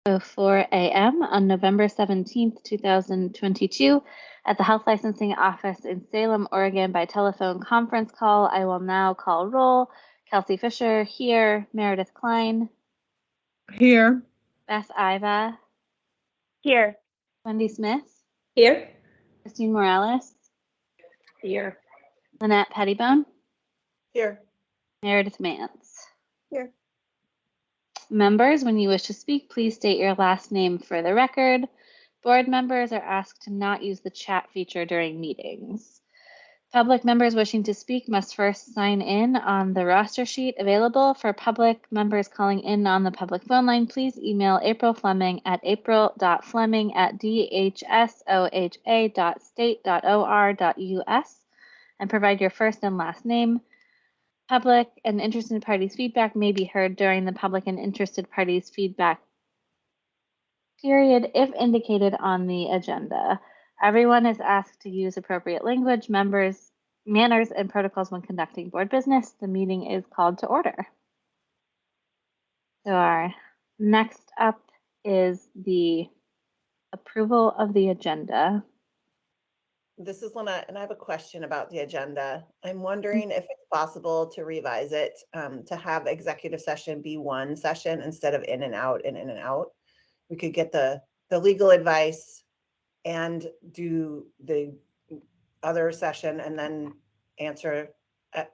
4 a.m. on November 17th, 2022 at the Health Licensing Office in Salem, Oregon by telephone conference call. I will now call roll. Kelsey Fisher, here. Meredith Klein. Here. Beth Iva. Here. Wendy Smith. Here. Christine Morales. Here. Lynette Pettibone. Here. Meredith Mance. Here. Members, when you wish to speak, please state your last name for the record. Board members are asked to not use the chat feature during meetings. Public members wishing to speak must first sign in on the roster sheet available. For public members calling in on the public phone line, please email April Fleming at april.fleming@dhsoha.state.or.us and provide your first and last name. Public and interested parties' feedback may be heard during the public and interested parties' feedback period if indicated on the agenda. Everyone is asked to use appropriate language, manners, and protocols when conducting board business. The meeting is called to order. So our next up is the approval of the agenda. This is Lynette, and I have a question about the agenda. I'm wondering if it's possible to revise it to have executive session be one session instead of in and out and in and out. We could get the legal advice and do the other session and then answer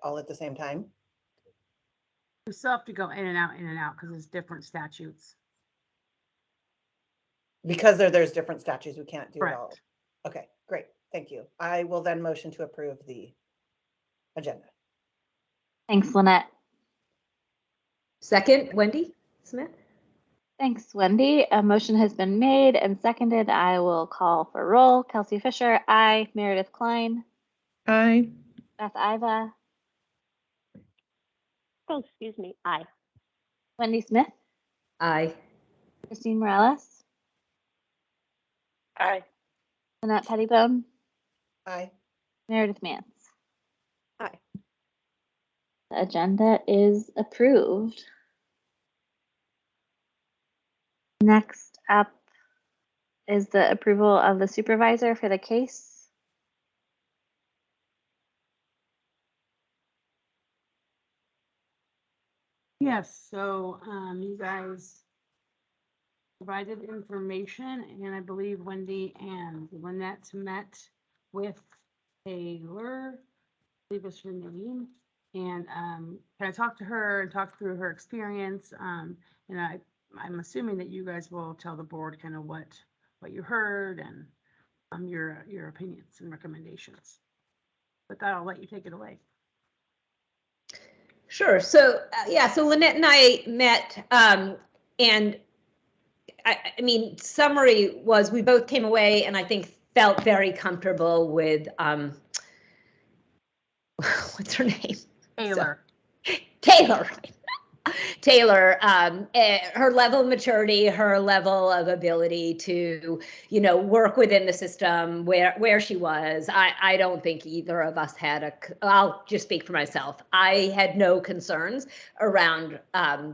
all at the same time. We still have to go in and out because it's different statutes. Because there's different statutes, we can't do it all. Correct. Okay, great. Thank you. I will then motion to approve the agenda. Thanks, Lynette. Second, Wendy Smith. Thanks, Wendy. A motion has been made and seconded. I will call for roll. Kelsey Fisher, aye. Meredith Klein. Aye. Beth Iva. Oh, excuse me. Aye. Wendy Smith. Aye. Christine Morales. Aye. Lynette Pettibone. Aye. Meredith Mance. Aye. The agenda is approved. Next up is the approval of the supervisor for the case. Yes, so you guys provided information, and I believe Wendy and Lynette met with Taylor, I believe is her name, and kind of talked to her and talked through her experience. And I'm assuming that you guys will tell the board kind of what you heard and your opinions and recommendations. With that, I'll let you take it away. Sure. So so Lynette and I met, and I mean, summary was we both came away and I think felt very comfortable with what's her name? Taylor. Taylor. Taylor, her level of maturity, her level of ability to, work within the system where she was. I don't think either of us had I'll just speak for myself. I had no concerns around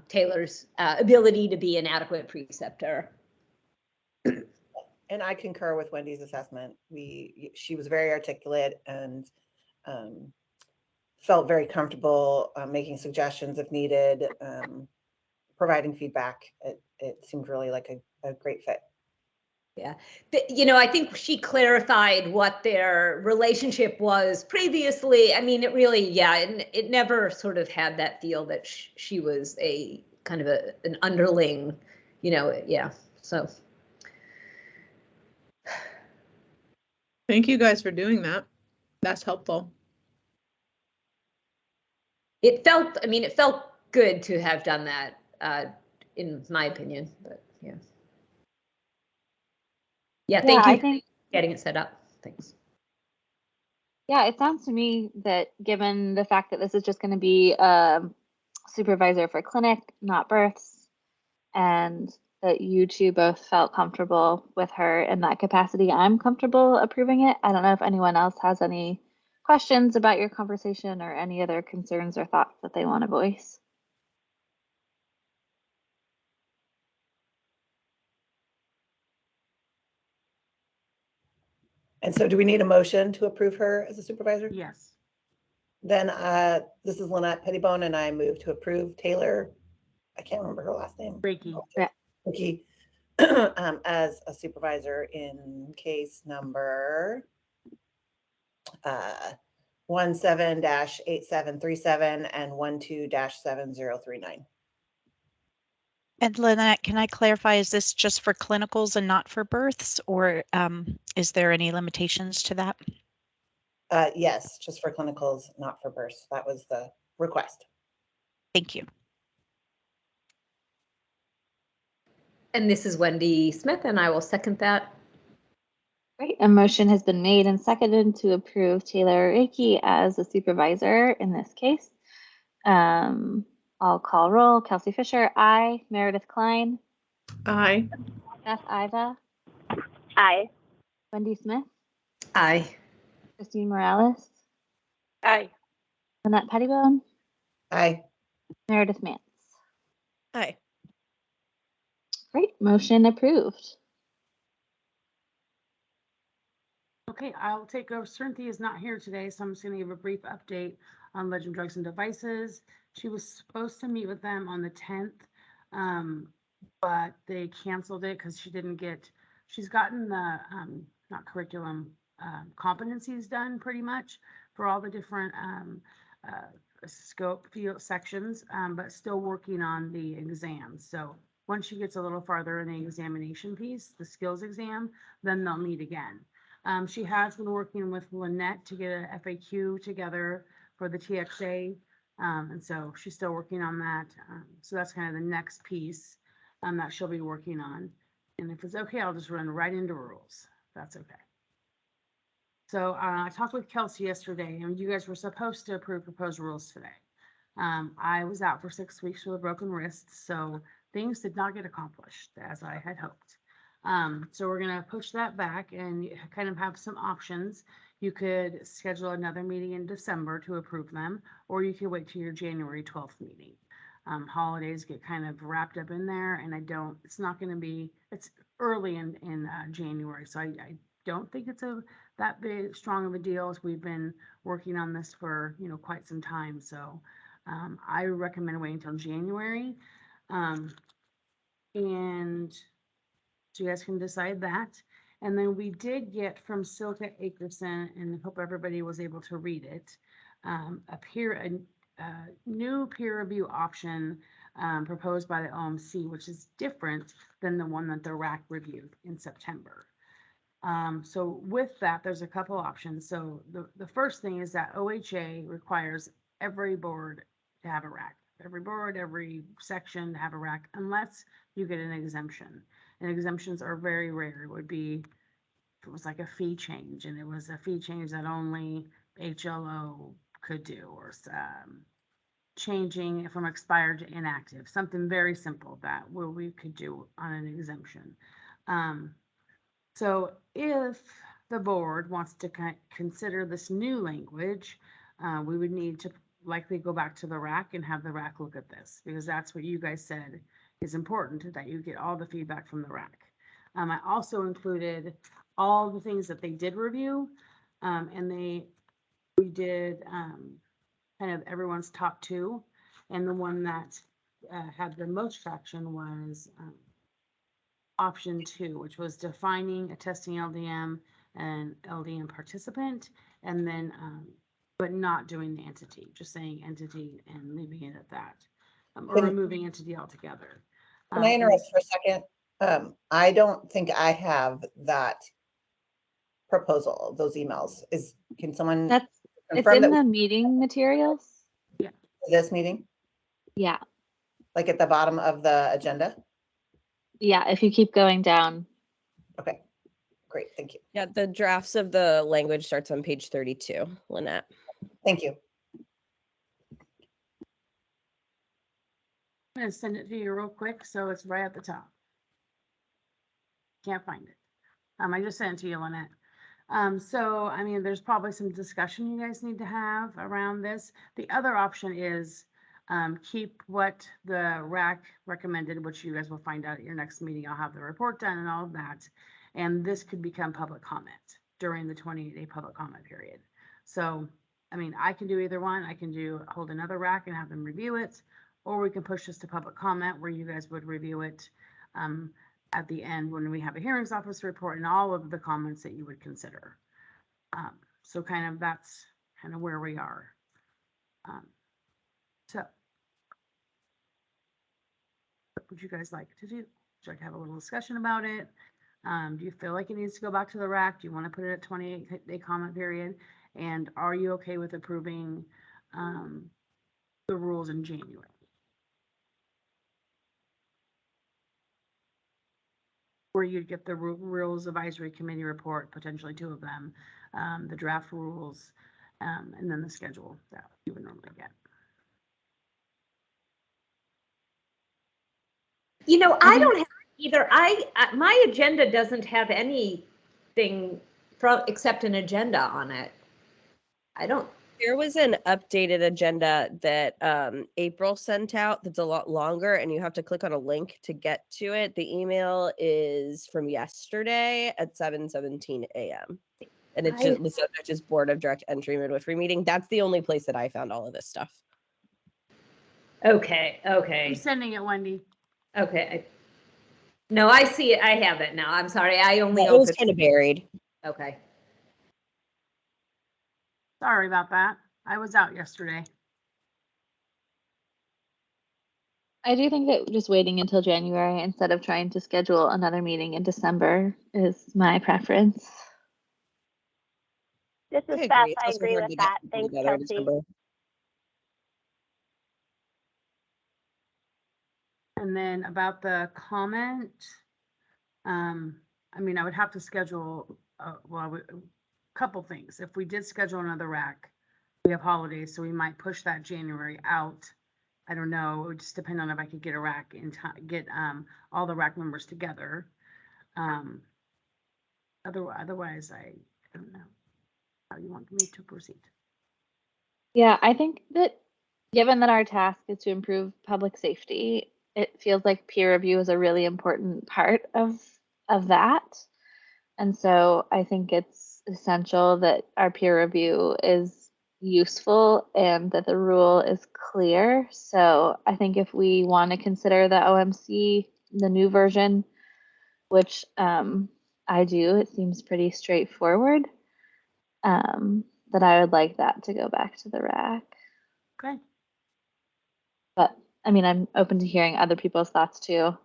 Taylor's ability to be an adequate preceptor. And I concur with Wendy's assessment. She was very articulate and felt very comfortable making suggestions if needed, providing feedback. It seemed really like a great fit. Yeah, but, I think she clarified what their relationship was previously. I mean, it really, it never sort of had that feel that she was a kind of an underling, so. Thank you guys for doing that. That's helpful. It felt good to have done that, in my opinion, but yeah. Yeah, thank you for getting it set up. Thanks. Yeah, it sounds to me that given the fact that this is just going to be a supervisor for clinic, not births, and that you two both felt comfortable with her in that capacity, I'm comfortable approving it. I don't know if anyone else has any questions about your conversation or any other concerns or thoughts that they want to voice. And so do we need a motion to approve her as a supervisor? Yes. Then this is Lynette Pettibone, and I move to approve Taylor, I can't remember her last name. Reiki. Reiki, as a supervisor in case number 17-8737 and 12-7039. And Lynette, can I clarify, is this just for clinicals and not for births, or is there any limitations to that? Yes, just for clinicals, not for births. That was the request. Thank you. And this is Wendy Smith, and I will second that. Great. A motion has been made and seconded to approve Taylor Reiki as a supervisor in this case. I'll call roll. Kelsey Fisher, aye. Meredith Klein, Aye. Beth Iva, Aye. Wendy Smith, Aye. Christine Morales, Aye. Lynette Pettibone, Aye. Meredith Mance. Aye. Great. Motion approved. Okay, I'll take over. Cynthia is not here today, so I'm just going to give a brief update on Legend Drugs and Devices. She was supposed to meet with them on the 10th, but they canceled it because she's gotten the, not curriculum, competencies done pretty much for all the different scope field sections, but still working on the exams. So once she gets a little farther in the examination piece, the skills exam, then they'll meet again. She has been working with Lynette to get a FAQ together for the TXA. And so she's still working on that. So that's kind of the next piece that she'll be working on. And if it's okay, I'll just run right into rules. That's okay. So I talked with Kelsey yesterday, and you guys were supposed to approve proposed rules today. I was out for 6 weeks with a broken wrist, so things did not get accomplished as I had hoped. So we're going to push that back and kind of have some options. You could schedule another meeting in December to approve them, or you could wait till your January 12th meeting. Holidays get kind of wrapped up in there, and it's not going to be, it's early in January. So I don't think it's that big, strong of a deal, as we've been working on this for, quite some time. So I recommend waiting until January. And so you guys can decide that. And then we did get from Silka Akerson, and I hope everybody was able to read it, a new peer review option proposed by the OMC, which is different than the one that the RAC reviewed in September. So with that, there's a couple options. So the first thing is that OHA requires every board to have a RAC. Every board, every section to have a RAC, unless you get an exemption. And exemptions are very rare. It would be, if it was like a fee change, and it was a fee change that only HLO could do, or changing from expired to inactive, something very simple that we could do on an exemption. So if the board wants to consider this new language, we would need to likely go back to the RAC and have the RAC look at this, because that's what you guys said is important, that you get all the feedback from the RAC. I also included all the things that they did review, and we did kind of everyone's top two, and the one that had the most traction was option 2, which was defining a testing LDM and LDM participant, and then but not doing the entity, just saying entity and leaving it at that, or removing entity altogether. Can I interrupt for a second? I don't think I have that proposal, those emails. Can someone It's confirm in that the meeting materials. this meeting, Yeah. like at the bottom of the agenda? Yeah. If you keep going down. Okay, great, thank you. Yeah, the drafts of the language starts on page 32, Lynette. Thank you. I'm going to send it to you real quick, so it's right at the top. Can't find it. I just sent it to you, Lynette. So, I mean, there's probably some discussion you guys need to have around this. The other option is keep what the RAC recommended, which you guys will find out at your next meeting. I'll have the report done and all of that. And this could become public comment during the 28-day public comment period. So, I mean, I can do either one. I can hold another rack and have them review it, or we can push this to public comment where you guys would review it at the end when we have a hearings officer report and all of the comments that you would consider. So kind of that's kind of where we are. So what would you guys like to do? Would you like to have a little discussion about it? Do you feel like it needs to go back to the rack? Do you want to put it at 28-day comment period? And are you okay with approving the rules in January? Where you'd get the Rules Advisory Committee report, potentially 2 of them, the draft rules, and then the schedule that you would normally get. You know, I don't have either. My agenda doesn't have anything except an agenda on it. I don't. There was an updated agenda that April sent out that's a lot longer, and you have to click on a link to get to it. The email is from yesterday at 7:17 a.m. And it's just the subject is Board of Direct Entry Midwifery meeting. That's the only place that I found all of this stuff. Okay. I'm sending it, Wendy. Okay. No, I see it. I have it now. I'm sorry. I only It was kind of buried. Okay. Sorry about that. I was out yesterday. I do think that just waiting until January instead of trying to schedule another meeting in December is my preference. This is I Beth. agree. It's I also agree hard with to get that. people Thanks, together in Kelsey. December. And then about the comment, I mean, I would have to schedule, a couple things. If we did schedule another rack, we have holidays, so we might push that January out. I don't know. It would just depend on if I could get a rack in time, get all the rack members together. Otherwise, I don't know how you want me to proceed. Yeah, I think that given that our task is to improve public safety, it feels like peer review is a really important part of that. And so I think it's essential that our peer review is useful and that the rule is clear. So I think if we want to consider the OMC, the new version, which I do, it seems pretty straightforward, that I would like that to go back to the rack. Okay. But I mean, I'm open to hearing other people's thoughts too.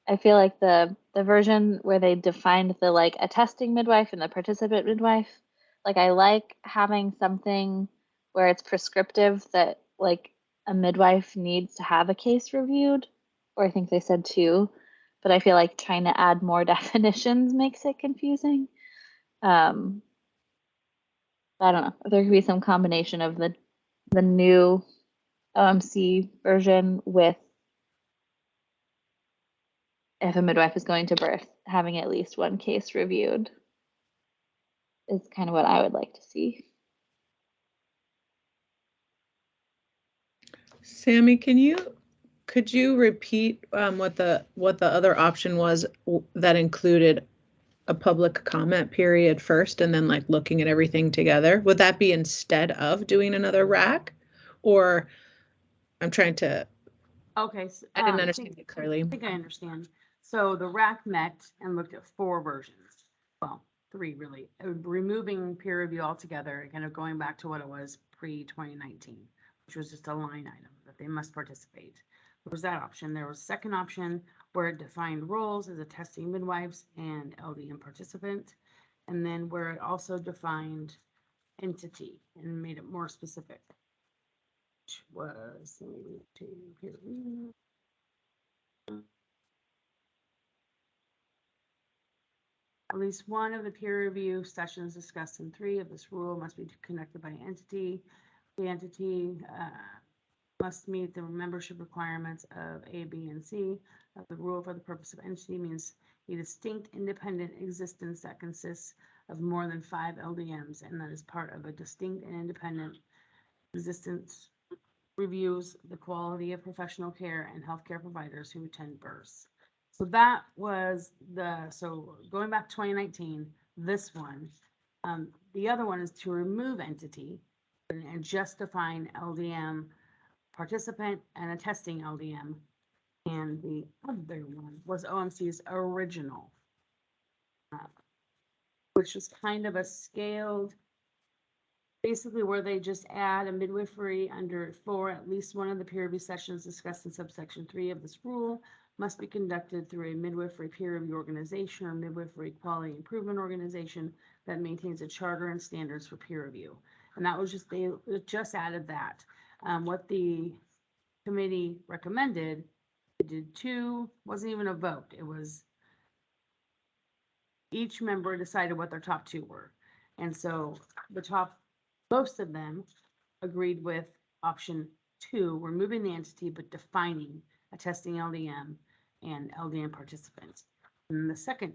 I feel like the version where they defined the like attesting midwife and the participant midwife, like I like having something where it's prescriptive that like a midwife needs to have a case reviewed, or I think they said 2, but I feel like trying to add more definitions makes it confusing. I don't know if there could be some combination of the new OMC version with, if a midwife is going to birth, having at least one case reviewed is kind of what I would like to see. Sammy, could you repeat what the other option was that included a public comment period first and then like looking at everything together? Would that be instead of doing another rack? Or I'm trying to, Okay. So, I didn't understand it clearly. I think I understand. So the rack met and looked at 4 versions. Well, 3 really. Removing peer review altogether and kind of going back to what it was pre-2019, which was just a line item that they must participate. There was that option. There was a second option where it defined roles as attesting midwives and LDM participant, and then where it also defined entity and made it more specific, which was, let me read to you here. At least one of the peer review sessions discussed in 3 of this rule must be conducted by an entity. The entity must meet the membership requirements of A, B, and C. The rule for the purpose of entity means a distinct independent existence that consists of more than 5 LDMs and that is part of a distinct and independent existence, reviews the quality of professional care and healthcare providers who attend births. So that was so going back to 2019, this one The other one is to remove entity and just define LDM participant and a testing LDM. And the other one was OMC's original, which was kind of a scaled, basically where they just add a midwifery under for at least one of the peer review sessions discussed in subsection 3 of this rule must be conducted through a midwifery peer review organization or midwifery quality improvement organization that maintains a charter and standards for peer review. And that was just, they just added that. What the committee recommended, it did 2, wasn't even a vote. It was each member decided what their top 2 were. And so the top, most of them agreed with option 2, removing the entity, but defining a testing LDM and LDM participant. And the second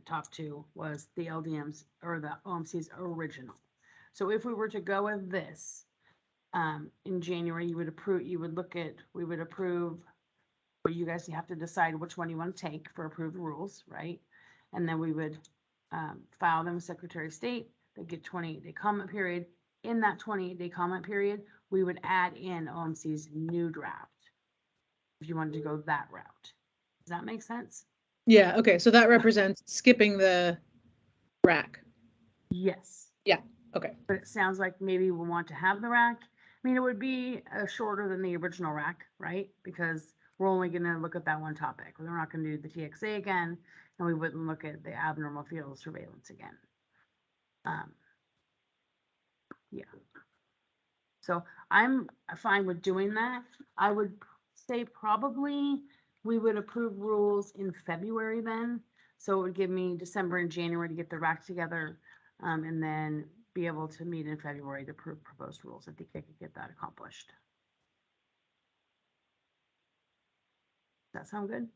top 2 was the LDMs or the OMC's original. So if we were to go with this, in January, we would approve, or you guys have to decide which one you want to take for approved rules, right? And then we would file them with Secretary of State. They get 28-day comment period. In that 28-day comment period, we would add in OMC's new draft if you wanted to go that route. Does that make sense? Yeah, okay, so that represents skipping the rack. Yes. Yeah, okay. But it sounds like maybe we want to have the rack. I mean, it would be shorter than the original rack, right? Because we're only going to look at that one topic. We're not going to do the TXA again, and we wouldn't look at the abnormal field surveillance again. Yeah. So I'm fine with doing that. I would say probably we would approve rules in February then. So it would give me December and January to get the rack together, and then be able to meet in February to approve proposed rules. I think I could get that accomplished. Does that sound good?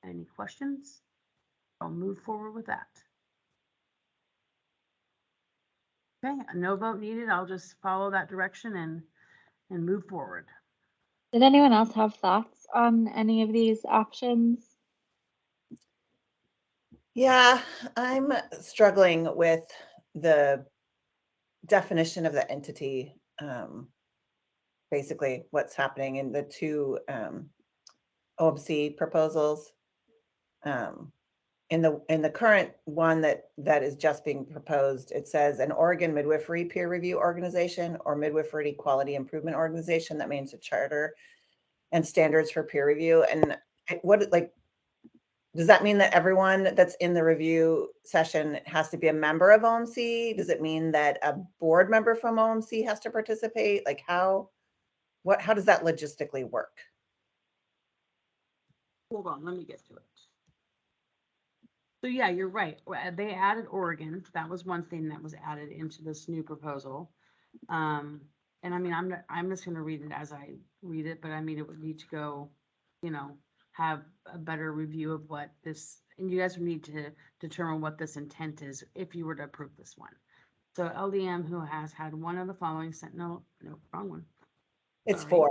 Any questions? I'll move forward with that. Okay, no vote needed. I'll just follow that direction and move forward. Did anyone else have thoughts on any of these options? Yeah, I'm struggling with the definition of the entity. Basically what's happening in the 2 OMC proposals. In the current one that is just being proposed, it says an Oregon midwifery peer review organization or midwifery quality improvement organization. That means a charter and standards for peer review. And what, like, does that mean that everyone that's in the review session has to be a member of OMC? Does it mean that a board member from OMC has to participate? Like how does that logistically work? Hold on, let me get to it. So yeah, you're right. They added Oregon. That was one thing that was added into this new proposal. And I mean, I'm just going to read it as I read it, but I mean, it would need to go, have a better review of what this, and you guys would need to determine what this intent is if you were to approve this one. So LDM who has had one of the following no, wrong one. It's Sorry. 4.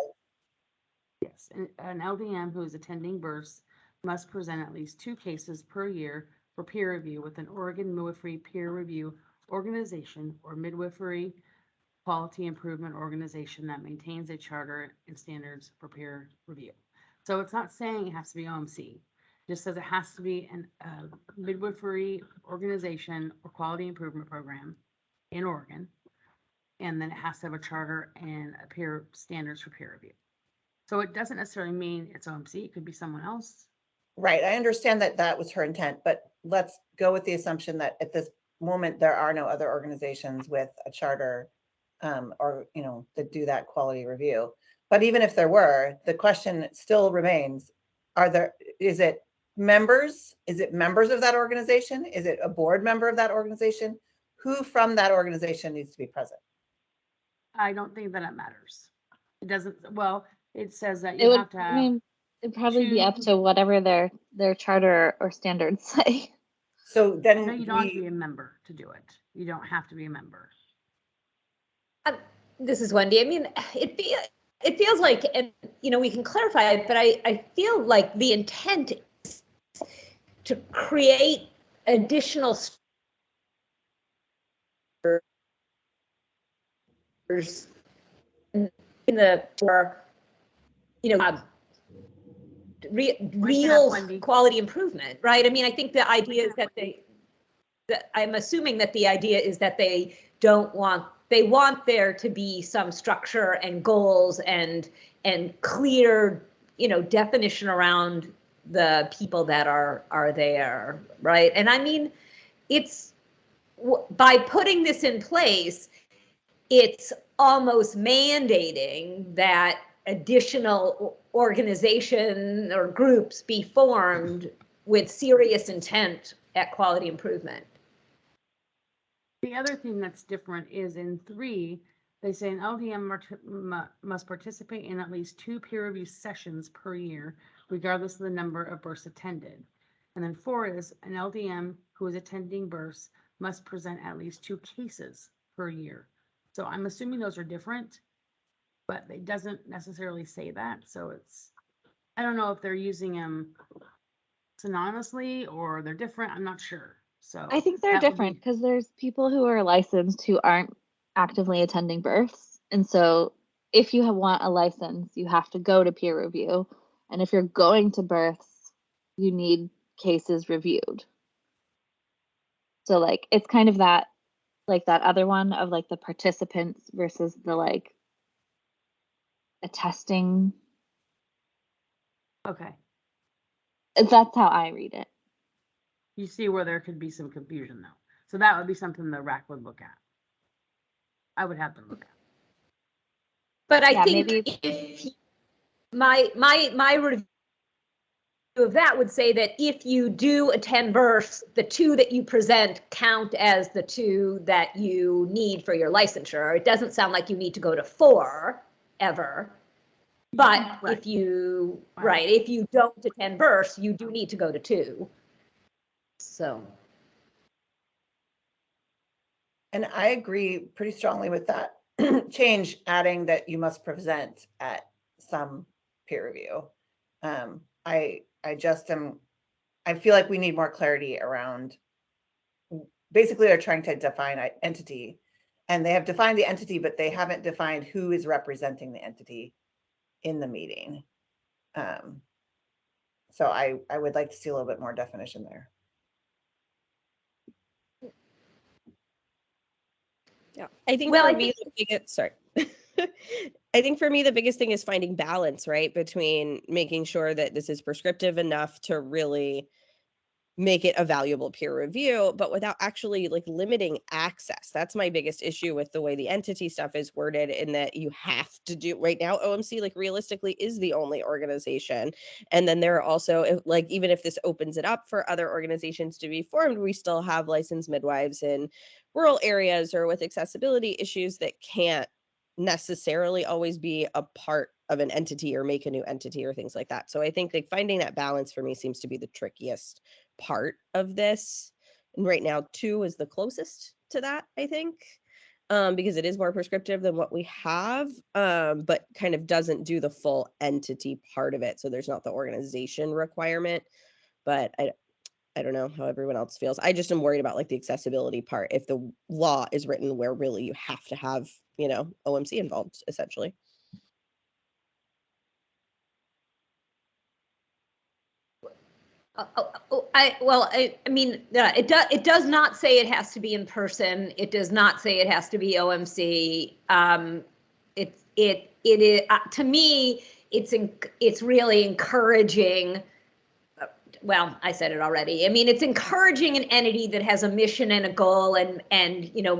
Yes, an LDM who is attending births must present at least 2 cases per year for peer review with an Oregon midwifery peer review organization or midwifery quality improvement organization that maintains a charter and standards for peer review. So it's not saying it has to be OMC. It just says it has to be a midwifery organization or quality improvement program in Oregon. And then it has to have a charter and a peer standards for peer review. So it doesn't necessarily mean it's OMC. It could be someone else. Right. I understand that was her intent, but let's go with the assumption that at this moment, there are no other organizations with a charter or, that do that quality review. But even if there were, the question still remains, is it members? Is it members of that organization? Is it a board member of that organization? Who from that organization needs to be present? I don't think that it matters. It doesn't, well, it says that It you would, have to have. I mean, it'd probably be up to whatever their charter or standards say. So then No, you don't have to be a member to do it. You don't have to be a member. This is Wendy. I mean, it feels like, and we can clarify it, but I feel like the intent is to create additional in the, for, you know, real Wendy. quality improvement, right? I mean, I think the idea is that I'm assuming that the idea is that they want there to be some structure and goals and clear, you know, definition around the people that are there, right? And I mean, it's by putting this in place, it's almost mandating that additional organization or groups be formed with serious intent at quality improvement. The other thing that's different is in 3, they say an LDM must participate in at least 2 peer review sessions per year, regardless of the number of bursts attended. And then 4 is an LDM who is attending bursts must present at least 2 cases per year. So I'm assuming those are different, but it doesn't necessarily say that. So it's, I don't know if they're using them synonymously or they're different. I'm not sure. So I think they're that would different be- because there's people who are licensed who aren't actively attending births. And so if you want a license, you have to go to peer review. And if you're going to births, you need cases reviewed. So like it's kind of that, like that other one of like the participants versus the like attesting. Okay. That's how I read it. You see where there could be some confusion though. So that would be something the RAC would look at. I would have them look at. But I Yeah, think maybe- if my review of that would say that if you do attend births, the 2 that you present count as the 2 that you need for your licensure. It doesn't sound like you need to go to 4 ever. But Right. if you, Right. if you don't attend births, you do need to go to 2. So. And I agree pretty strongly with that change, adding that you must present at some peer review. I feel like we need more clarity around, basically they're trying to define an entity, and they have defined the entity, but they haven't defined who is representing the entity in the meeting. So I would like to see a little bit more definition there. Yeah, I think Well, for I me, think- the biggest, sorry. I think for me, the biggest thing is finding balance, right? Between making sure that this is prescriptive enough to really make it a valuable peer review, but without actually like limiting access. That's my biggest issue with the way the entity stuff is worded, in that you have to do right now. OMC, like realistically, is the only organization. And then there are also, like, even if this opens it up for other organizations to be formed, we still have licensed midwives in rural areas or with accessibility issues that can't necessarily always be a part of an entity or make a new entity or things like that. So I think like finding that balance for me seems to be the trickiest part of this. And right now 2 is the closest to that, I think, because it is more prescriptive than what we have, but kind of doesn't do the full entity part of it. So there's not the organization requirement, but I don't know how everyone else feels. I just am worried about like the accessibility part. If the law is written where really you have to have, you know, OMC involved, essentially. I mean, it does not say it has to be in person. It does not say it has to be OMC. It is, to me, it's really encouraging. Well, I said it already. I mean, it's encouraging an entity that has a mission and a goal and you know,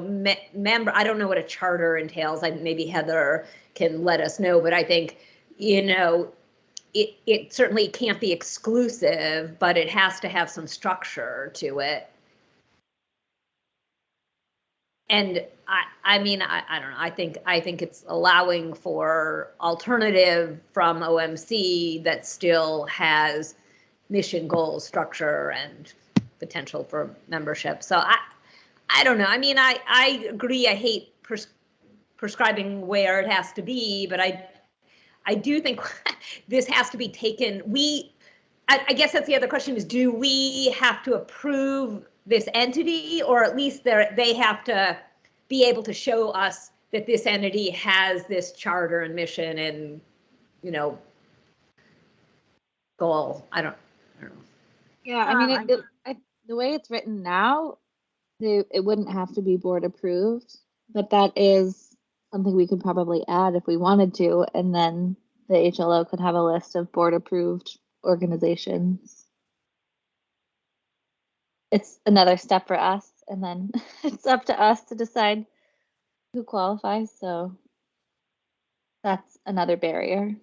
member. I don't know what a charter entails. Maybe Heather can let us know, but I think, you know, it certainly can't be exclusive, but it has to have some structure to it. And I mean, I don't know. I think it's allowing for alternative from OMC that still has mission, goals, structure, and potential for membership. So I don't know. I mean, I agree. I hate prescribing where it has to be, but I do think this has to be taken. I guess that's the other question is, do we have to approve this entity, or at least they have to be able to show us that this entity has this charter and mission and, you know, goal? I don't know. Yeah, I mean, Um, the way it's written now, it wouldn't have to be board approved, but that is something we could probably add if we wanted to, and then the HLO could have a list of board approved organizations. It's another step for us, and then it's up to us to decide who qualifies, so that's another barrier.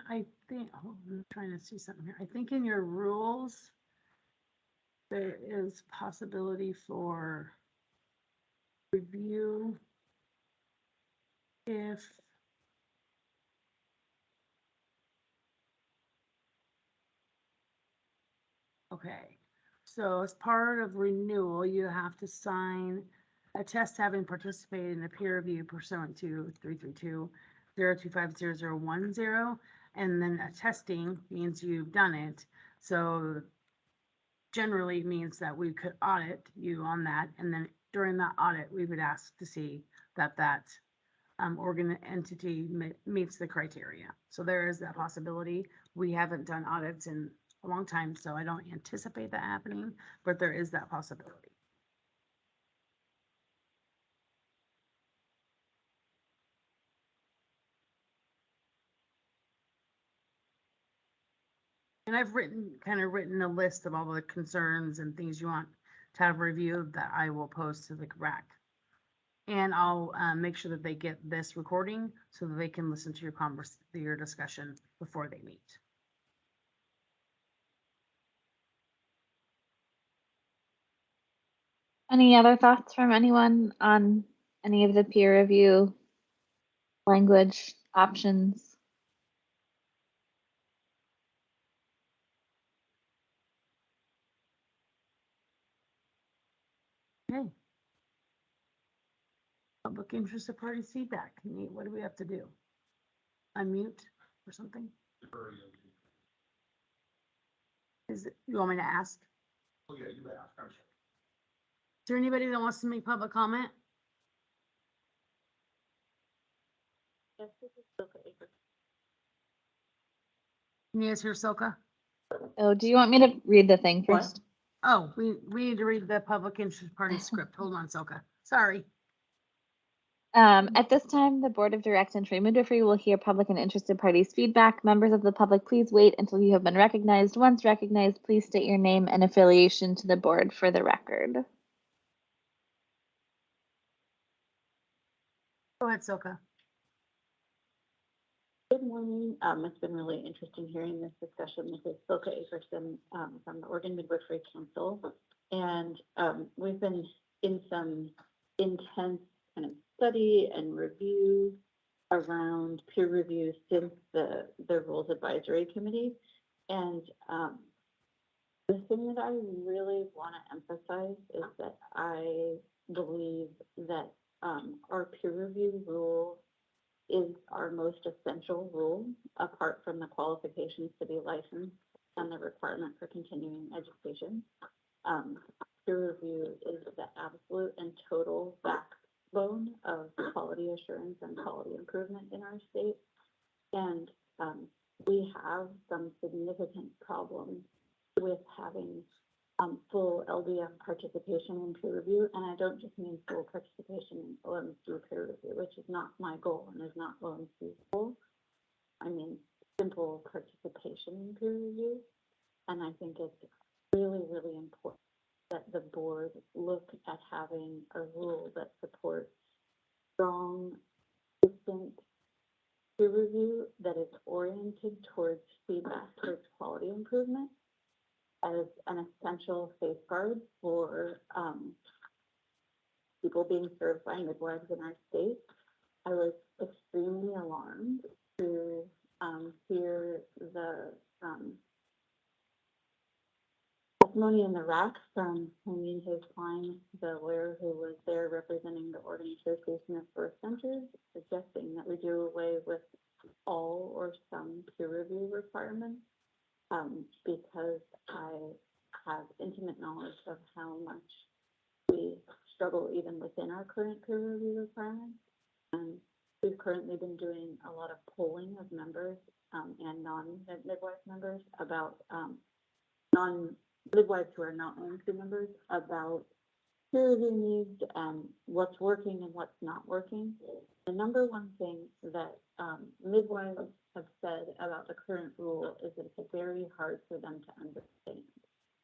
I think, oh, I'm trying to see something here. I think in your rules, there is possibility for review if okay. So as part of renewal, you have to sign a test having participated in a peer review pursuant to 332-0250010, and then a testing means you've done it. So generally means that we could audit you on that, and then during that audit, we would ask to see that entity meets the criteria. So there is that possibility. We haven't done audits in a long time, so I don't anticipate that happening, but there is that possibility. And I've kind of written a list of all the concerns and things you want to have reviewed that I will post to the RAC. And I'll make sure that they get this recording so that they can listen to your discussion before they meet. Any other thoughts from anyone on any of the peer review language options? Okay. Public interested parties feedback. What do we have to do? Unmute or something? You want me to ask? Oh, yeah, you ask. I'm sorry. Is there anybody that wants to make public comment? Yes, this is Silka. Can you guys hear Silka? Oh, do you want me to read the thing What? first? Oh, we need to read the public interest party script. Hold on, Silka. Sorry. At this time, the Board of Direct Entry Midwifery will hear public and interested parties' feedback. Members of the public, please wait until you have been recognized. Once recognized, please state your name and affiliation to the board for the record. Go ahead, Silka. Good morning. It's been really interesting hearing this discussion. This is Silka Akerson from the Oregon Midwifery Council. And we've been in some intense kind of study and review around peer review since the Rules Advisory Committee. And the thing that I really want to emphasize is that I believe that our peer review rule is our most essential rule, apart from the qualifications to be licensed and the requirement for continuing education. Peer review is the absolute and total backbone of quality assurance and quality improvement in our state. And we have some significant problems with having full LDM participation in peer review, and I don't just mean full participation in OMC peer review, which is not my goal and is not OMC's goal. I mean simple participation in peer review, and I think it's really, really important that the board look at having a rule that supports strong, consistent peer review that is oriented towards feedback, towards quality improvement, as an essential safeguard for people being served by midwives in our state. I was extremely alarmed to hear the testimony in the RAC from Hameen Hayes Klein, the lawyer who was there representing the Oregon Oregon Association of Birth Centers, suggesting that we do away with all or some peer review requirements, because I have intimate knowledge of how much we struggle even within our current peer review requirements. And we've currently been doing a lot of polling of members and non-midwife members about non-midwives who are not OMC members about peer review needs and what's working and what's not working. The number one thing that midwives have said about the current rule is that it's very hard for them to understand.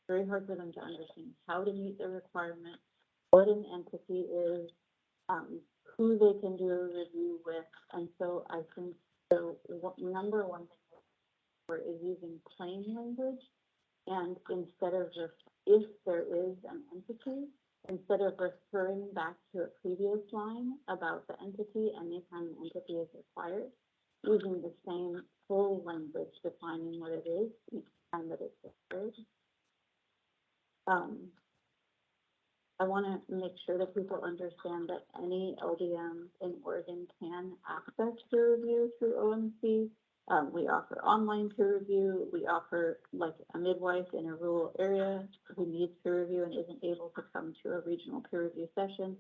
Very hard for them to understand how to meet the requirement, what an entity is, who they can do a review with. And so I think the number one thing is using plain language, and instead of just if there is an entity, instead of referring back to a previous line about the entity anytime an entity is required, using the same full language defining what it is each time that it's referred. I want to make sure that people understand that any LDM in Oregon can access peer review through OMC. We offer online peer review. We offer, like, a midwife in a rural area who needs peer review and isn't able to come to a regional peer review session,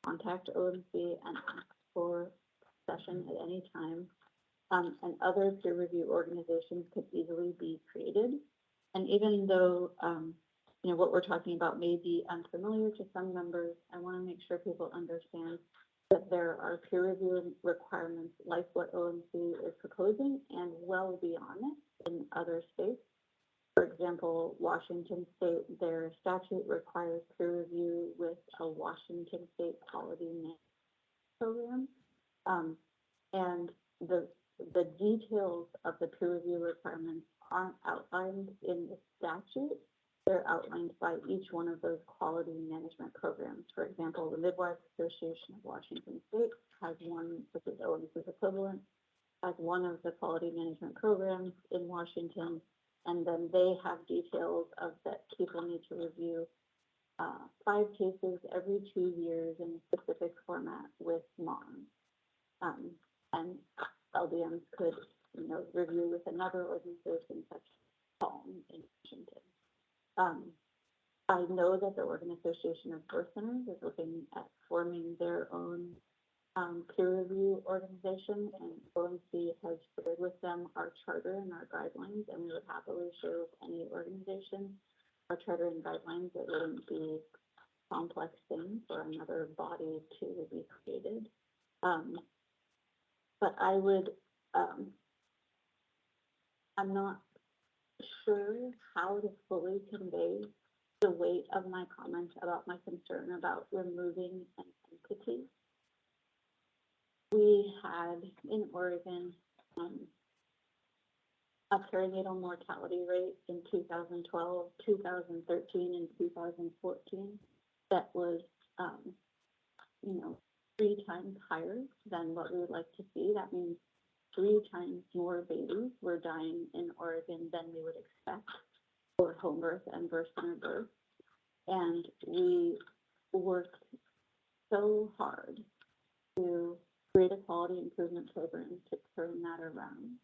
contact OMC and ask for a session at any time. And other peer review organizations could easily be created. And even though, you know, what we're talking about may be unfamiliar to some members, I want to make sure people understand that there are peer review requirements like what OMC is proposing and well beyond it in other states. For example, Washington State, their statute requires peer review with a Washington State quality management program. And the details of the peer review requirements aren't outlined in the statute. They're outlined by each one of those quality management programs. For example, the Midwives Association of Washington State has one, which is OMC's equivalent, as one of the quality management programs in Washington. And then they have details of that people need to review 5 cases every 2 years in a specific format with moms. And LDMs could, you know, review with another organization such as Palm in Washington. I know that the Oregon Association of Birth Centers is looking at forming their own peer review organization, and OMC has shared with them our charter and our guidelines, and we would happily share with any organization our charter and guidelines. It wouldn't be a complex thing for another body to be created. But I would, I'm not sure how to fully convey the weight of my comment about my concern about removing an entity. We had in Oregon a perinatal mortality rate in 2012, 2013, and 2014 that was, you know, 3 times higher than what we would like to see. That means 3 times more babies were dying in Oregon than we would expect for home birth and birth center birth. And we worked so hard to create a quality improvement program to turn that around.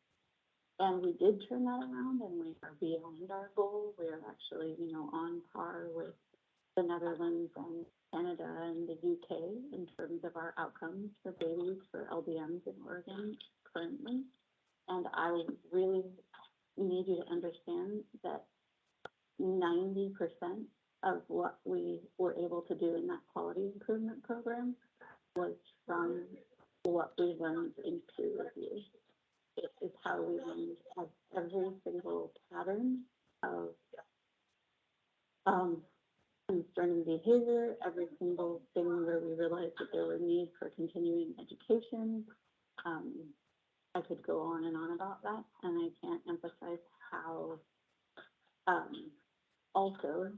And we did turn that around, and we are beyond our goal. We are actually, you know, on par with the Netherlands and Canada and the UK in terms of our outcomes for babies for LDMs in Oregon currently. And I really need you to understand that 90% of what we were able to do in that quality improvement program was from what we learned in peer review. It is how we learned of every single pattern of concerning behavior, every single thing where we realized that there were needs for continuing education. I could go on and on about that, and I can't emphasize how also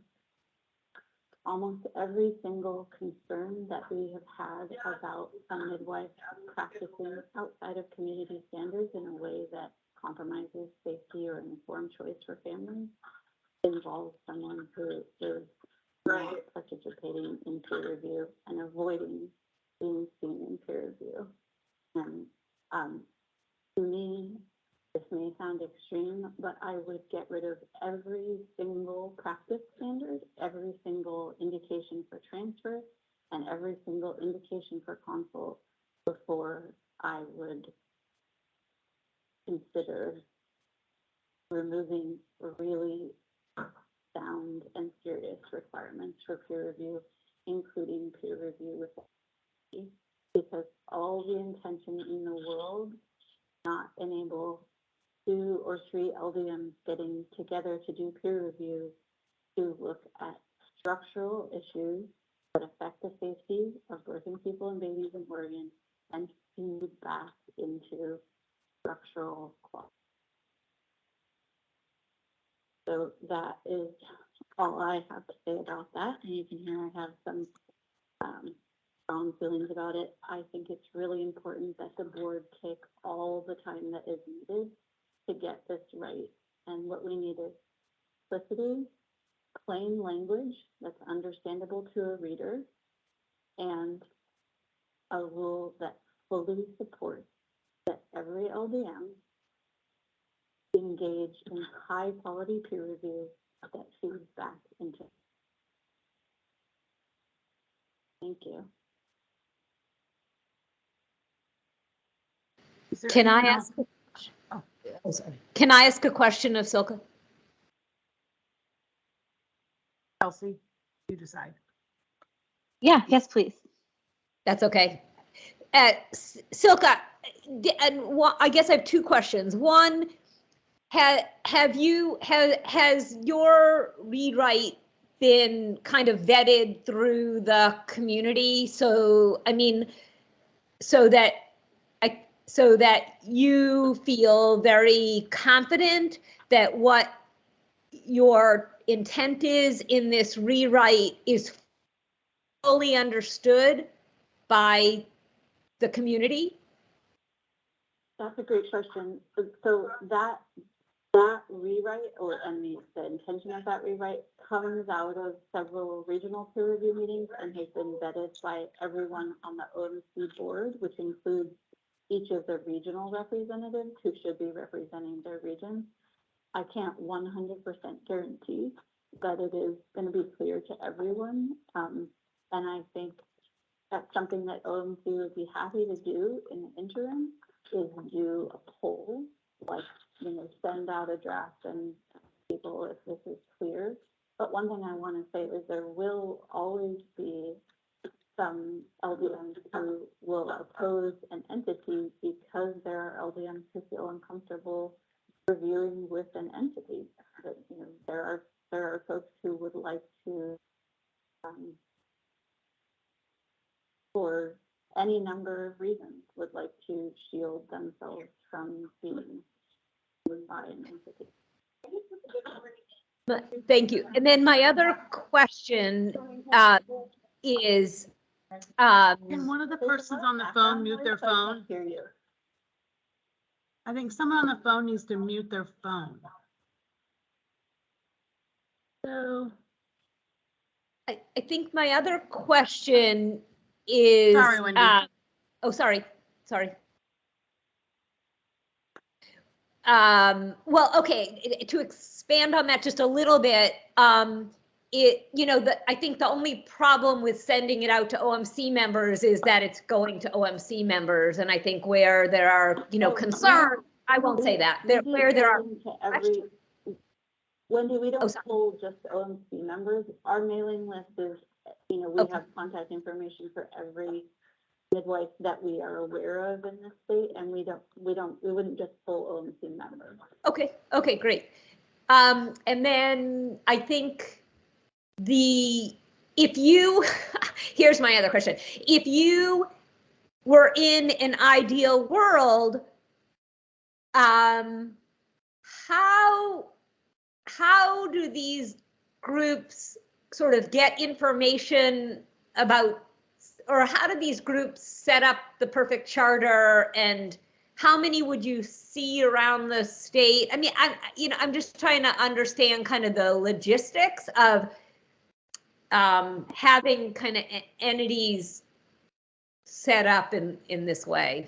almost every single concern that we have had about a midwife practicing outside of community standards in a way that compromises safety or informed choice for families involves someone who is not participating in peer review and avoiding the I would get rid of every single practice standard, every single indication for transfer, and every single indication for consult before I would consider removing really sound and serious requirements for peer review, including peer review with the, because all the intention in the world not enable 2 or 3 LDMs getting together to do peer review to look at structural issues that affect the safety of birthing people and babies in Oregon and feed back into structural quality. So that is all I have to say about that. And you can hear I have some strong feelings about it. I think it's really important that the board take all the time that is needed to get this right. And what we need is simplicity, plain language that's understandable to a reader, and a rule that fully supports that every LDM engage in high quality peer review that feeds back into. Thank you. Is there Can I anyone ask? else? Oh, sorry. Can I ask a question of Silka? Kelsey, you decide. Yeah, yes, please. That's okay. Silka, I guess I have 2 questions. One, has your rewrite been kind of vetted through the community? So, I mean, so that you feel very confident that what your intent is in this rewrite is fully understood by the community? That's a great question. So that rewrite, and the intention of that rewrite comes out of several regional peer review meetings and has been vetted by everyone on the OMC board, which includes each of the regional representatives who should be representing their region. I can't 100% guarantee that it is going to be clear to everyone. And I think that's something that OMC would be happy to do in the interim, is do a poll, like, send out a draft and people if this is clear. But one thing I want to say is there will always be some LDMs who will oppose an entity because there are LDMs who feel uncomfortable reviewing with an entity. But, there are folks who would like to, for any number of reasons, would like to shield themselves from being owned by an entity. Thank you. And then my other question is, Can one of the persons on the phone mute their phone? Hear you. I think someone on the phone needs to mute their phone. So, I think my other question is, sorry, Wendy. Oh, sorry. Well, okay, to expand on that just a little bit, I think the only problem with sending it out to OMC members is that it's going to OMC members. And I think where there are, concerns, I won't say that, where there are. Wendy, we don't sorry. pull just OMC members. Our mailing list is, we Okay. have contact information for every midwife that we are aware of in this state, and we wouldn't just pull OMC members. Okay, great. And then I think here's my other question. If you were in an ideal world, how do these groups sort of get information about, or how do these groups set up the perfect charter, and how many would you see around the state? I mean, I'm just trying to understand kind of the logistics of having kind of entities set up in this way.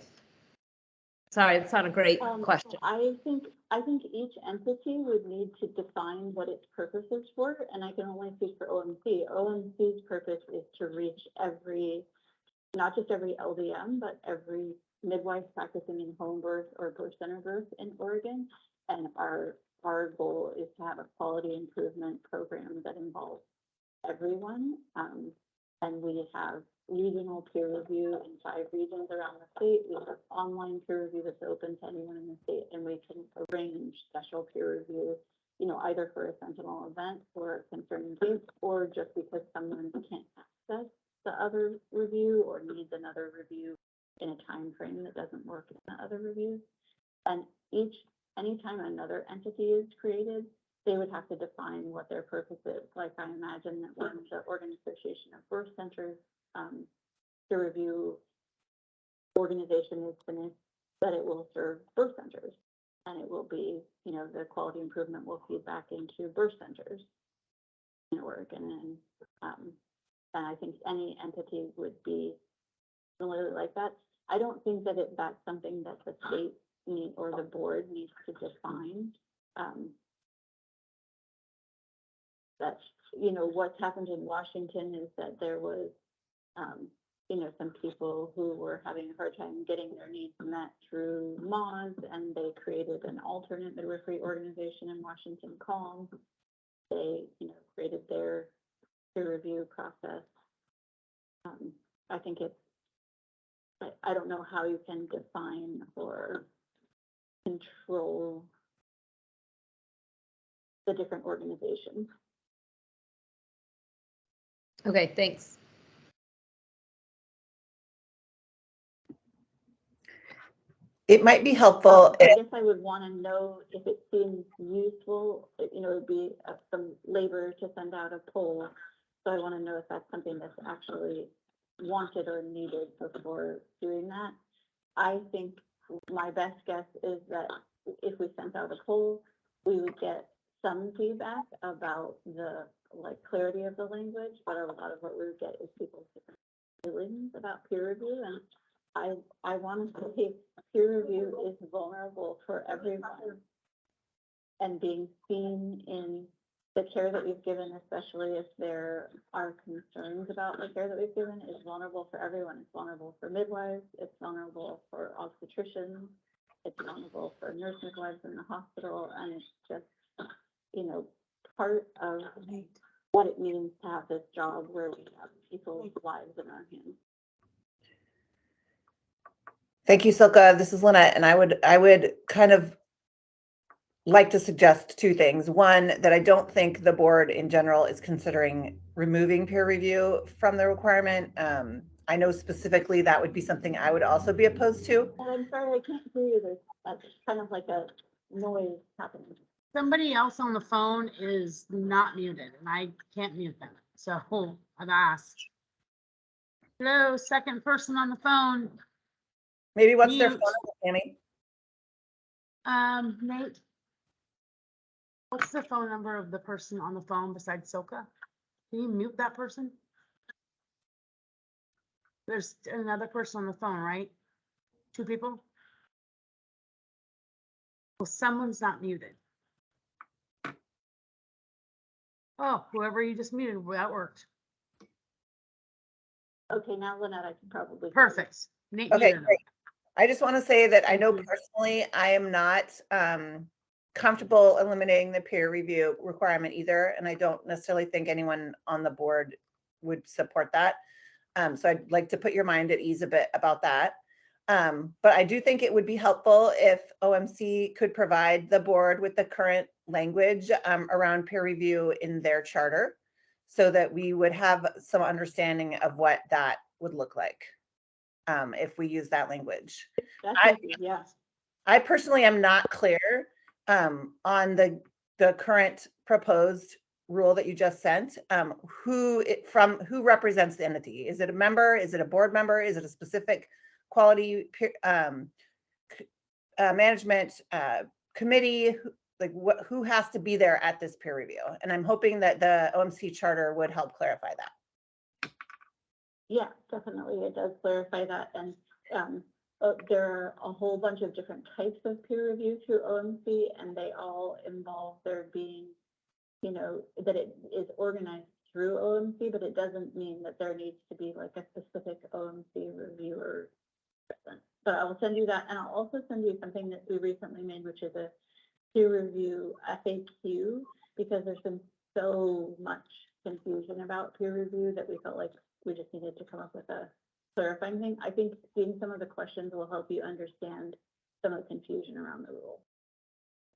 Sorry, it's not a great question. I think I think each entity would need to define what its purpose is for, and I can only speak for OMC. OMC's purpose is to reach not just every LDM, but every midwife practicing in home birth or birth center birth in Oregon. And our goal is to have a quality improvement program that involves everyone. And we have regional peer review in 5 regions around the state. We have online peer review that's open to anyone in the state, and we can arrange special peer review, either for a sentinel event or a concerning case, or just because someone can't access the other review or needs another review in a time frame that doesn't work in the other reviews. And anytime another entity is created, they would have to define what their purpose is. Like I imagine that when the Oregon Association of Birth Centers peer review organization is finished, that it will serve birth centers, and it will be, the quality improvement will feed back into birth centers in Oregon, and I think any entity would be similarly like that. I don't think that that's something that the state or the board needs to define. That, what's happened in Washington is that there was, some people who were having a hard time getting their needs met through MAWS, and they created an alternate midwifery organization in Washington, CALM. They, created their peer review process. I think I don't know how you can define or control the different organizations. Okay, thanks. It might be helpful. I guess I would want to know if it seems useful. It would be some labor to send out a poll. So I want to know if that's something that's actually wanted or needed before doing that. I think my best guess is that if we sent out a poll, we would get some feedback about the clarity of the language, but a lot of what we would get is people's different feelings about peer review. And I want to say peer review is vulnerable for everyone, and being seen in the care that we've given, especially if there are concerns about the care that we've given, is vulnerable for everyone. It's vulnerable for midwives, it's vulnerable for obstetricians, it's vulnerable for nurse midwives in the hospital, and it's just, part of what it means to have this job where we have people's lives in our hands. Thank you, Silka. This is Lynette, and I would kind of like to suggest 2 things. One, that I don't think the board in general is considering removing peer review from the requirement. I know specifically that would be something I would also be opposed to. And I'm sorry, I can't hear you. There's kind of like a noise happening. Somebody else on the phone is not muted, and I can't mute them. So I've asked. Hello, second person on the phone. Maybe what's their Mute. phone number, Tammy? Nate. What's the phone number of the person on the phone besides Silka? Can you mute that person? There's another person on the phone, right? 2 people? Well, someone's not muted. Oh, whoever you just muted, that worked. Okay, now Lynette, I can probably hear you. Perfect. Nate Okay, muted great. I just want to say that I know personally I am not comfortable eliminating the peer review requirement either, and I don't necessarily think anyone on the board would support that. So I'd like to put your mind at ease a bit about that. But I do think it would be helpful if OMC could provide the board with the current language around peer review in their charter, so that we would have some understanding of what that would look like if we use that language. I personally am not clear on the current proposed rule that you just sent. Who represents the entity? Is it a member? Is it a board member? Is it a specific quality management committee? Who has to be there at this peer review? And I'm hoping that the OMC charter would help clarify that. Yeah, definitely. It does clarify that. And there are a whole bunch of different types of peer review through OMC, and they all involve there being, you know, that it is organized through OMC, but it doesn't mean that there needs to be like a specific OMC reviewer present. But I will send you that, and I'll also send you something that we recently made, which is a peer review FAQ, because there's been so much confusion about peer review that we felt like we just needed to come up with a clarifying thing. I think seeing some of the questions will help you understand some of the confusion around the rule.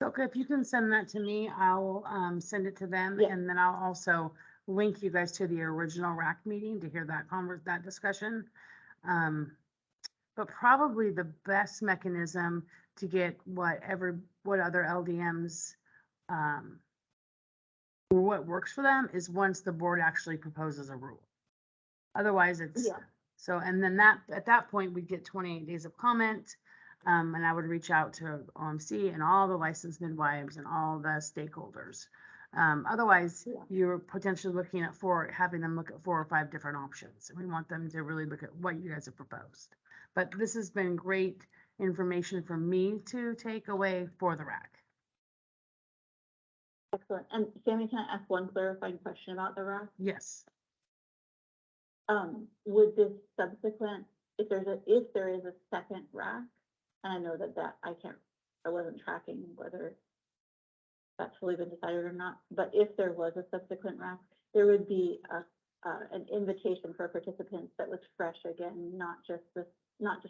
Okay, if you can send that to me, I'll send it to them, Yeah. and then I'll also link you guys to the original RAC meeting to hear that discussion. But probably the best mechanism to get what other LDMs or what works for them is once the board actually proposes a rule. Otherwise, it's Yeah. so, and then at that point we'd get 28 days of comment. And I would reach out to OMC and all the licensed midwives and all the stakeholders. Otherwise, Yeah. you're potentially looking at having them look at 4 or 5 different options. And we want them to really look at what you guys have proposed. But this has been great information for me to take away for the RAC. Excellent. And Sammy, can I ask one clarifying question about the RAC? Yes. Would this subsequent, if there is a second RAC, and I know that I wasn't tracking whether that's fully been decided or not, but if there was a subsequent RAC, there would be an invitation for participants that was fresh again, not just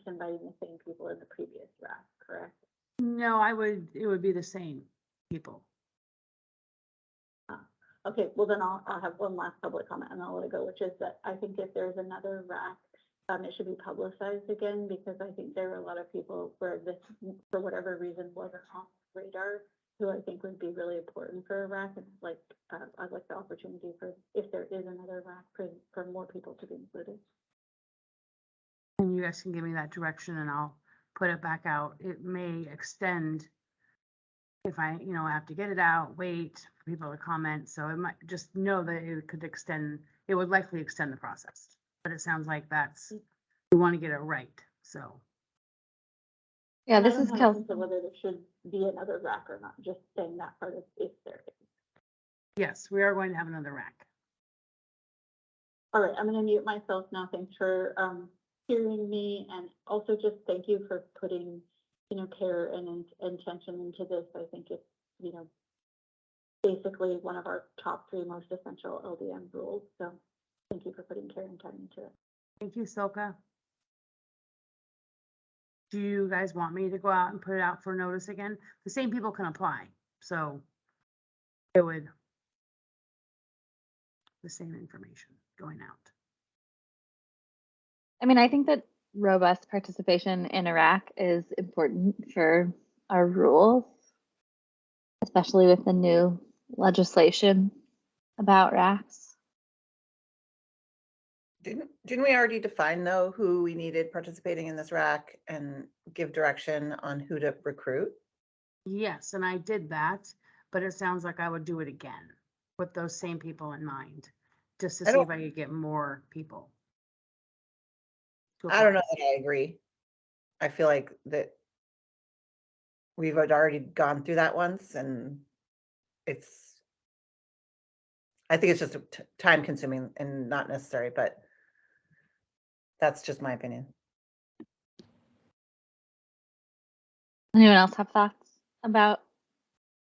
inviting the same people in the previous RAC, correct? No, it would be the same people. Okay, well then I'll have one last public comment and I'll let it go, which is that I think if there's another RAC, it should be publicized again, because I think there were a lot of people where this, for whatever reason, wasn't on the radar, who I think would be really important for a RAC. And like, I'd like the opportunity for, if there is another RAC, for more people to be included. And you guys can give me that direction and I'll put it back out. It may extend if I, have to get it out, wait for people to comment. So it might, just know that it could extend, it would likely extend the process. But it sounds like we want to get it right, so. Yeah, And I this don't is have a Kelsey. sense of whether there should be another RAC or not, just saying that part of if there is. Yes, we are going to have another RAC. All right, I'm gonna mute myself now. Thanks for hearing me, and also just thank you for putting, care and intention into this. I think it's, basically one of our top 3 most essential LDM rules. So thank you for putting care and time into it. Thank you, Silka. Do you guys want me to go out and put it out for notice again? The same people can apply, so it would, the same information going out. I mean, I think that robust participation in Iraq is important for our rules, especially with the new legislation about RACs. Didn't we already define though who we needed participating in this RAC and give direction on who to recruit? Yes, and I did that, but it sounds like I would do it again with those same people in mind, just to see if I could get more people. I don't know that I agree. I feel like that we've already gone through that once, and I think it's just time consuming and not necessary, but that's just my opinion. Anyone else have thoughts about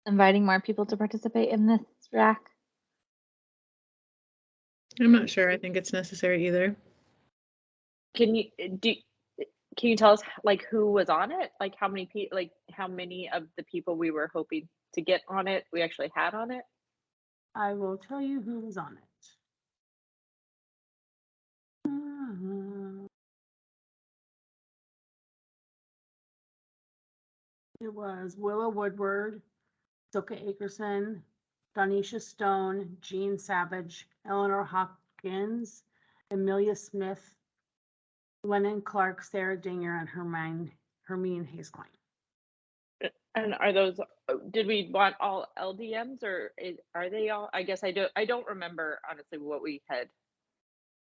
inviting more people to participate in this RAC? I'm not sure. I think it's necessary either. Can you tell us like who was on it? Like how many people, like how many of the people we were hoping to get on it we actually had on it? I will tell you who was on it. It was Willow Woodward, Silka Akerson, Donisha Stone, Jean Savage, Eleanor Hopkins, Amelia Smith, Lennon Clark, Sarah Dinger, and Hermine Hazeline. And are those, did we want all LDMs or are they all? I guess I don't remember honestly what we had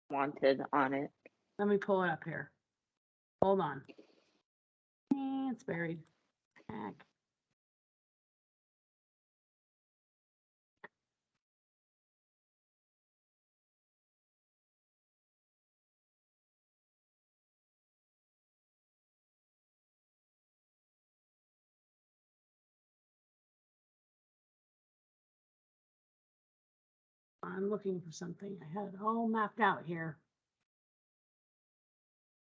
wanted on it. Let me pull it up here. Hold on. it's buried. Heck. I'm looking for something. I had it all mapped out here.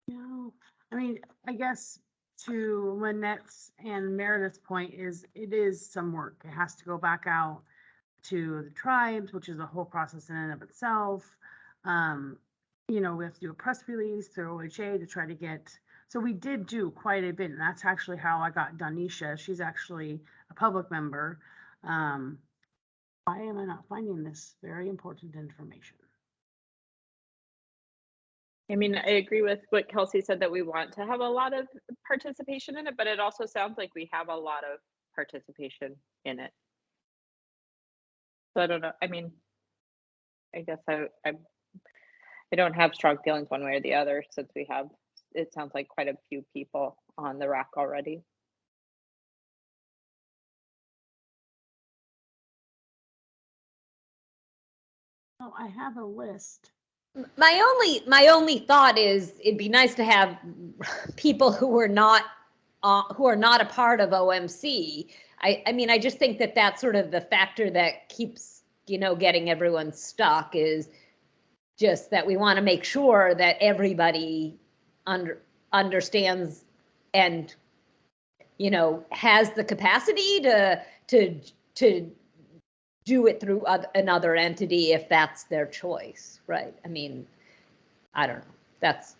No, I mean, I guess to Lynette's and Meredith's point is it is some work. It has to go back out to the tribes, which is a whole process in and of itself. You know, we have to do a press release through OHA to try to get, so we did do quite a bit, and that's actually how I got Danisha. She's actually a public member. Why am I not finding this very important information? I mean, I agree with what Kelsey said, that we want to have a lot of participation in it, but it also sounds like we have a lot of participation in it. So I don't know. I mean, I guess I don't have strong feelings one way or the other, since we have, it sounds like quite a few people on the rack already. Oh, I have a list. My only thought is it'd be nice to have people who are not a part of OMC. I mean, I just think that that's sort of the factor that keeps, you know, getting everyone stuck, is just that we want to make sure that everybody understands and, you know, has the capacity to do it through another entity if that's their choice, right? I mean, I don't know. That's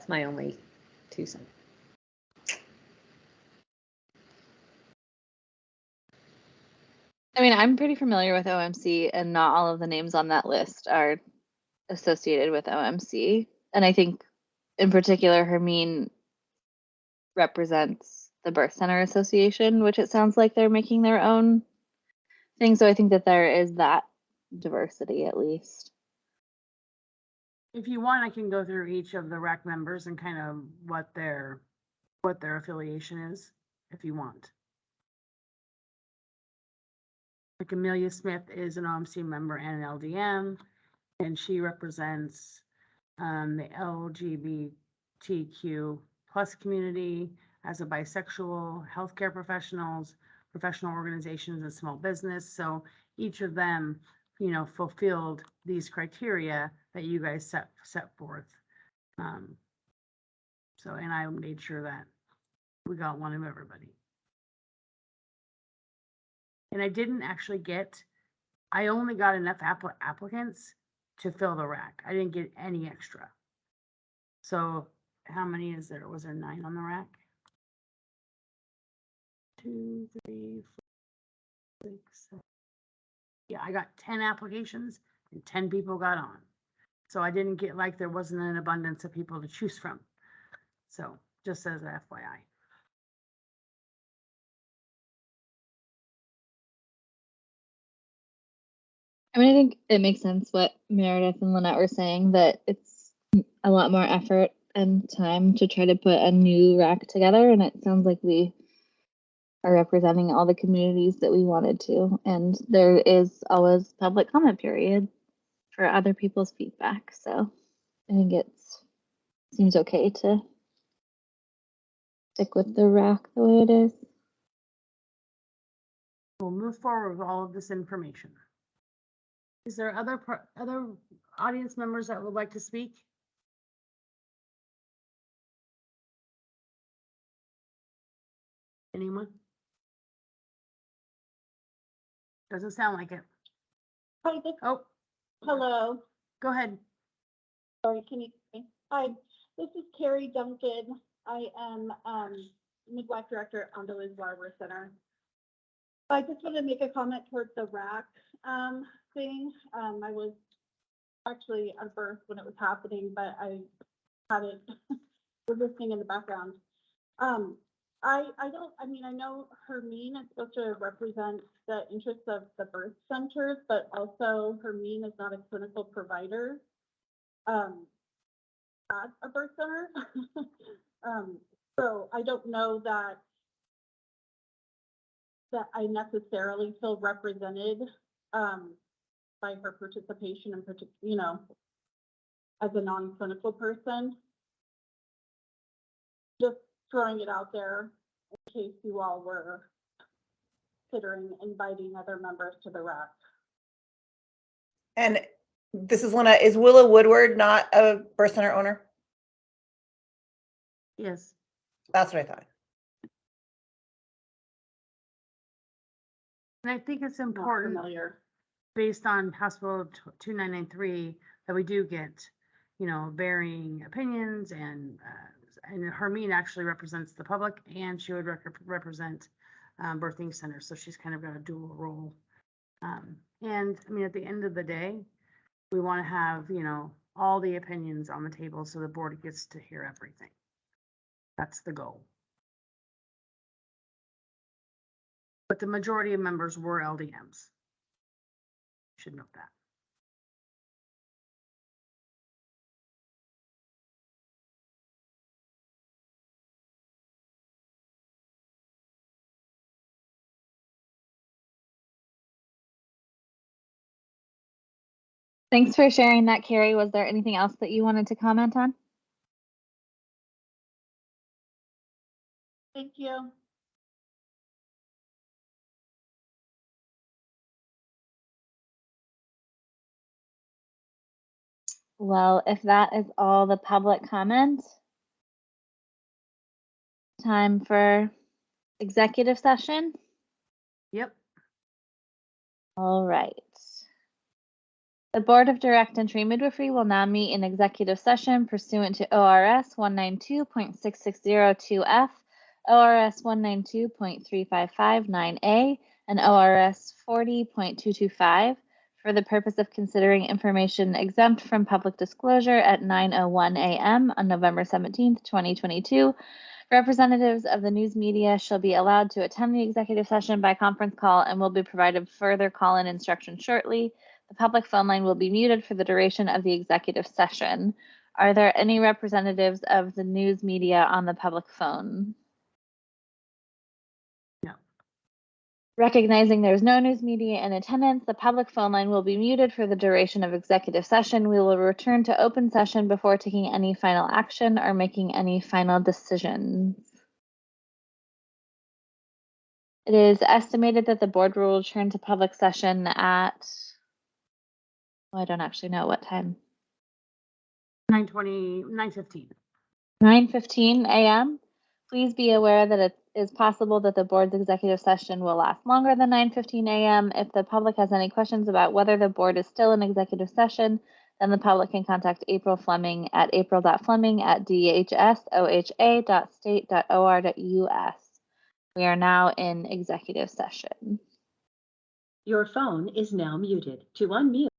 my only 2 cents. I mean, I'm pretty familiar with OMC, and not all of the names on that list are associated with OMC. And I think in particular, Hermine represents the Birth Center Association, which it sounds like they're making their own thing. So I think that there is that diversity, at least. If you want, I can go through each of the rec members and kind of what their affiliation is, if you want. Like Amelia Smith is an OMC member and an LDM, and she represents the LGBTQ plus community as a bisexual, healthcare professionals, professional organizations, and small business. So each of them, you know, fulfilled these criteria that you guys set forth. So, and I made sure that we got one of everybody. And I didn't actually get, I only got enough applicants to fill the rack. I didn't get any extra. So how many is there? Was there 9 on the rack? 2, 3, 4, 6, 7. Yeah, I got 10 applications and 10 people got on. So I didn't get, like, there wasn't an abundance of people to choose from. So just as a FYI. I mean, I think it makes sense what Meredith and Lynette were saying, that it's a lot more effort and time to try to put a new rack together. And it sounds like we are representing all the communities that we wanted to. And there is always public comment period for other people's feedback. So I think it seems okay to stick with the rack the way it is. We'll move forward with all of this information. Is there other audience members that would like to speak? Anyone? Doesn't sound like it. Hi, Oh, hello. go ahead. Sorry, can you hear me? Hi, this is Carrie Duncan. I am midwife director at Underwood Barber Center. I just want to make a comment towards the rack thing. I was actually at birth when it was happening, but I had it listening in the background. I know Hermine is supposed to represent the interests of the birth centers, but also Hermine is not a clinical provider at a birth center. So I don't know that I necessarily feel represented by her participation in as a non-clinical person. Just throwing it out there in case you all were considering inviting other members to the RAC. And this is Lynette, is Willow Woodward not a birth center owner? Yes. That's what I thought. And I think it's Not important, familiar. based on House Bill 2993, that we do get, varying opinions, and Hermine actually represents the public, and she would represent birthing centers, so she's kind of got a dual role. And I mean, at the end of the day, we want to have, all the opinions on the table so the board gets to hear everything. That's the goal. But the majority of members were LDMs. Should note that. Thanks for sharing that, Carrie. Was there anything else that you wanted to comment on? Thank you. Well, if that is all the public comment, time for executive session. Yep. All right. The Board of Direct Entry Midwifery will now meet in executive session pursuant to ORS 192.6602F, ORS 192.3559A, and ORS 40.225 for the purpose of considering information exempt from public disclosure at 9:01 a.m. on November 17th, 2022. Representatives of the news media shall be allowed to attend the executive session by conference call and will be provided further call-in instructions shortly. The public phone line will be muted for the duration of the executive session. Are there any representatives of the news media on the public phone? No. Recognizing there's no news media in attendance, the public phone line will be muted for the duration of executive session. We will return to open session before taking any final action or making any final decisions. It is estimated that the board will return to public session at, well, I don't actually know what time. 9:15. 9:15 a.m. Please be aware that it is possible that the board's executive session will last longer than 9:15 a.m. If the public has any questions about whether the board is still in executive session, then the public can contact April Fleming at april.fleming@dhsoha.state.or.us. We are now in executive session. Your phone is now muted. To unmute.